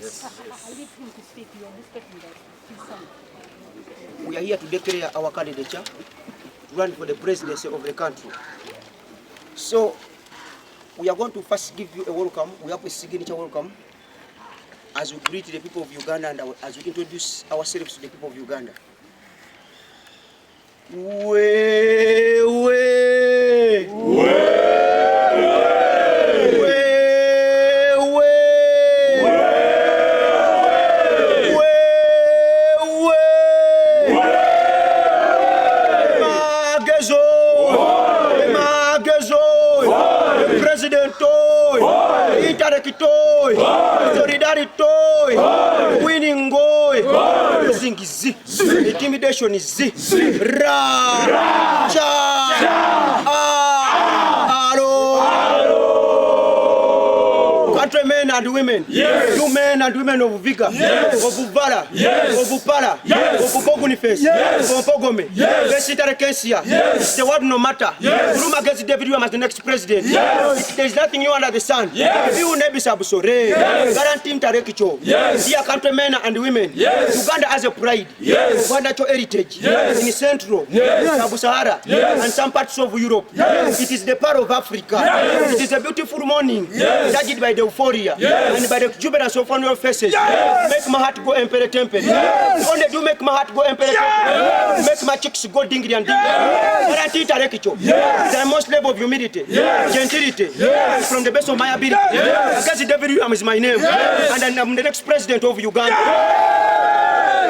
Yes. I leave him to speak. You are respecting that. His son. We are here to declare our candidature to run for the presidency of the country. So, we are going to first give you a welcome. We have a signature welcome as we greet the people of Uganda and as we introduce ourselves to the people of Uganda. Solidarity, winning goy, losing is Z, intimidation is Z, Ra, Cha, countrymen and women, yes. You men and women of Viga, yes. Of Uvara, yes. Of Upara, yes. Of Boguniface, yes. Of Pogome, yes. Yes. The word no matter. Yes. Through Magezi David as the next president. Yes. There is nothing new under the sun. Yes. You never sabusore. Yes. Guarantee Tarekicho. Yes. Dear countrymen and women. Yes. Uganda has a pride. Yes. Of natural heritage. Yes. In Central, yes. Sahara, yes. and some parts of Europe. Yes. It is the part of Africa. Yes. It is a beautiful morning. Yes. Judged by the euphoria. Yes. And by the jubilance of your faces. Yes. Make my heart go empere temper. Yes. Only do make my heart go empere temper. Yes. Make my cheeks go dingly and dingly. Yes. Guarantee Tarekicho. Yes. The most level of humility, yes. gentility, yes. From the best of my ability. Yes. Magezi David is my name. Yes. And I'm the next president of Uganda. Yes.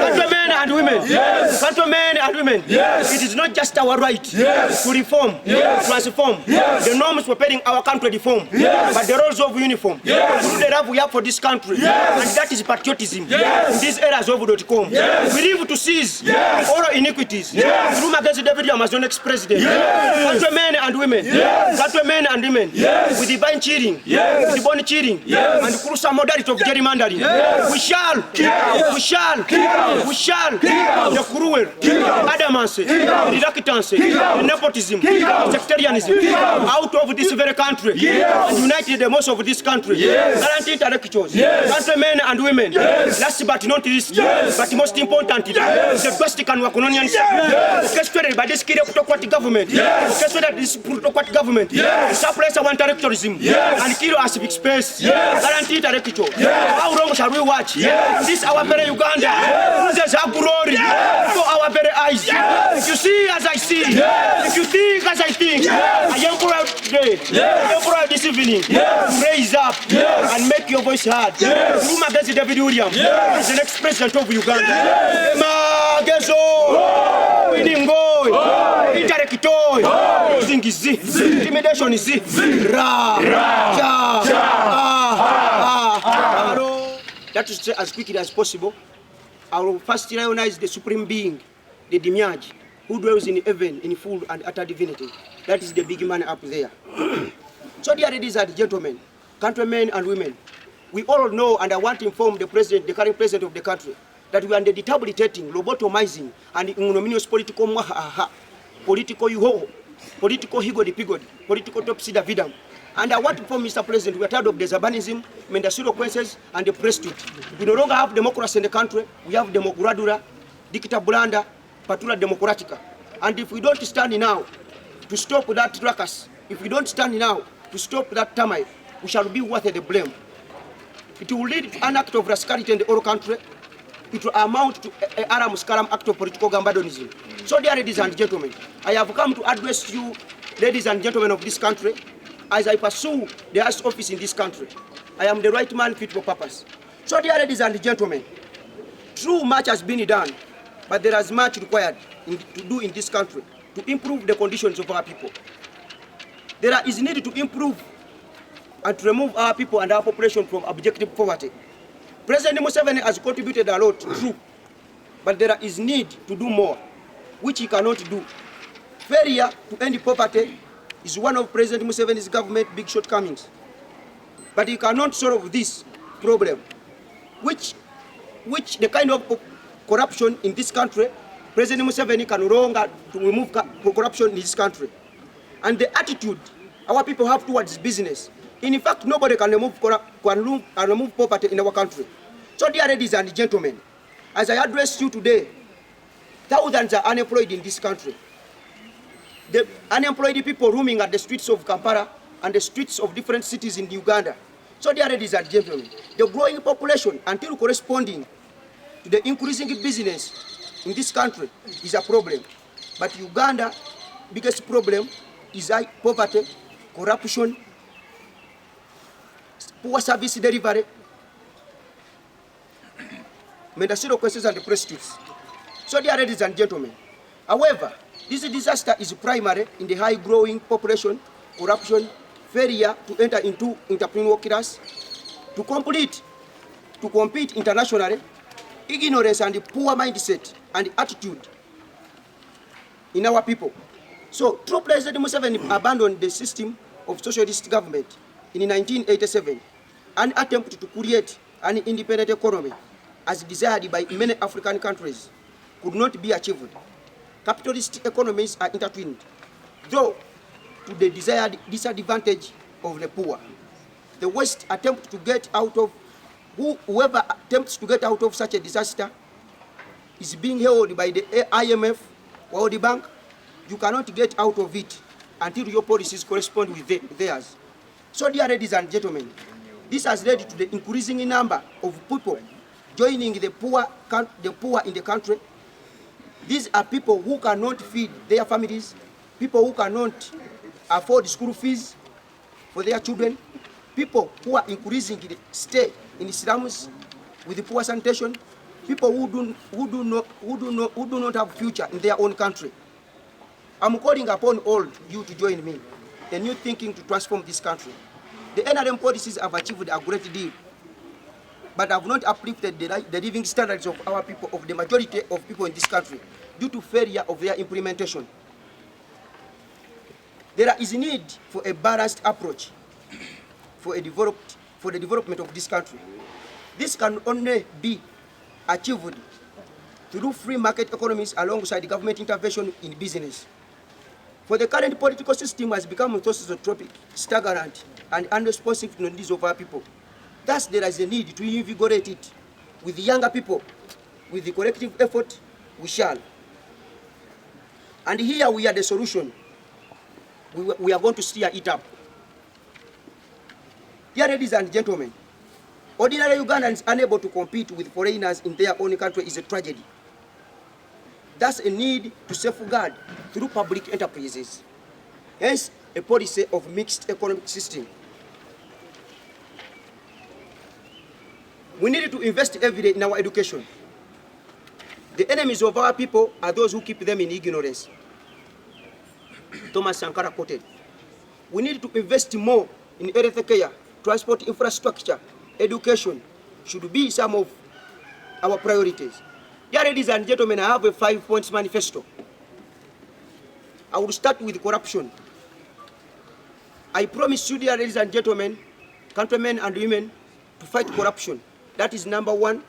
Countrymen and women, yes. Countrymen and women, yes. It is not just our right, yes. To reform, yes. Transform, yes. The norms preparing our country reform, yes. But the roles of uniform, yes. Through the love we have for this country, yes. And that is patriotism, yes. In these eras of .com, yes. We live to seize, yes. All iniquities, yes. Through Magezi David as the next president, yes. Countrymen and women, yes. Countrymen and women, yes. With divine cheating, yes. With born cheating, yes. And crucial modality of gerrymandering, yes. We shall, yes. We shall, yes. We shall, yes. The cruel, adamancy, reluctancy, nepotism, sectarianism, out of this very country, yes. And united the most of this country, yes. Guaranteed intellectuals, yes. Countrymen and women, yes. Last but not least, yes. But most importantly, yes. The best can work on onions, orchestrated by this autocratic government, yes. Orchestrated this autocratic government, yes. Suppress our intellectualism, yes. And kill our civic space, yes. Guaranteed intellectual, yes. How long shall we watch, yes. This our very Uganda, yes. This is our glory, yes. For our very eyes, yes. If you see as I see, yes. If you think as I think, yes. I am proud today, yes. I am proud this evening, yes. To raise up, yes. And make your voice heard, yes. Through Magezi David Williams, yes. As the next president of Uganda, yes. Magezi, winning goal, Itarekitoy, losing is Z, intimidation is Z, Ra, Cha, That is as quickly as possible. I will first recognize the supreme being, the Demiurge, who dwells in heaven in full and utter divinity. That is the big man up there. So dear ladies and gentlemen, countrymen and women, we all know, and I want to inform the president, the current president of the country, that we are debilitating, lobotomizing, and ignominious political mwahaha, political yuho, political higodi-pigodi, political topsy-davidam. And I want to inform Mr. President, we are tired of the urbanism, mendasuroquences, and the prostitute. We no longer have democracy in the country. We have democradura, dictaburanda, patula democratica. And if we don't stand now to stop that ruckus, if we don't stand now to stop that turmoil, we shall be worth the blame. It will lead to an act of rascality in the whole country. It will amount to an aram act of political gambadonism. So dear ladies and gentlemen, I have come to address you, ladies and gentlemen of this country, as I pursue the highest office in this country. I am the right man fit for purpose. So dear ladies and gentlemen, true much has been done, but there is much required to do in this country to improve the conditions of our people. There is need to improve and to remove our people and our population from objective poverty. President Museveni has contributed a lot, true, but there is need to do more, which he cannot do. Failure to end poverty is one of President Museveni's government big shortcomings. But he cannot solve this problem, which the kind of corruption in this country, President Museveni can no longer to remove corruption in this country. And the attitude our people have towards business. In fact, nobody can remove poverty in our country. So dear ladies and gentlemen, as I address you today, thousands are unemployed in this country. The unemployed people roaming at the streets of Kampala and the streets of different cities in Uganda. So dear ladies and gentlemen, the growing population until corresponding to the increasing business in this country is a problem. But Uganda biggest problem is high poverty, corruption, poor service delivery, medicinal cases and prostitutes. So dear ladies and gentlemen, however, this disaster is primary in the high growing population, corruption, failure to enter into entrepreneurial class, to compete internationally, ignorance and poor mindset and attitude in our people. So, through President Museveni abandoned the system of socialist government in 1987, an attempt to create an independent economy as desired by many African countries could not be achieved. Capitalist economies are intertwined, though to the desired disadvantage of the poor. The West attempt to get out of, whoever attempts to get out of such a disaster is being held by the IMF, World Bank. You cannot get out of it until your policies correspond with theirs. So dear ladies and gentlemen, this has led to the increasing number of people joining the poor in the country. These are people who cannot feed their families, people who cannot afford school fees for their children, people who are increasingly stay in slums with poor sanitation, people who do not have future in their own country. I'm calling upon all you to join me in new thinking to transform this country. The NRM policies have achieved a great deal, but have not uplifted the living standards of our people, of the majority of people in this country, due to failure of their implementation. There is a need for a balanced approach for the development of this country. This can only be achieved through free market economies alongside government intervention in business. For the current political system has become sociotropic, stagnant, and unresponsive to the needs of our people. Thus, there is a need to invigorate it. With the younger people, with the collective effort, we shall. And here we are the solution. We are going to steer it up. Dear ladies and gentlemen, ordinary Ugandans unable to compete with foreigners in their own country is a tragedy. Thus, a need to safeguard through public enterprises. Hence, a policy of mixed economic system. We need to invest every day in our education. The enemies of our people are those who keep them in ignorance. Thomas Sankara quoted. We need to invest more in health care, transport infrastructure, education should be some of our priorities. Dear ladies and gentlemen, I have a 5-point manifesto. I will start with corruption. I promise you, dear ladies and gentlemen, countrymen and women, to fight corruption. That is number one.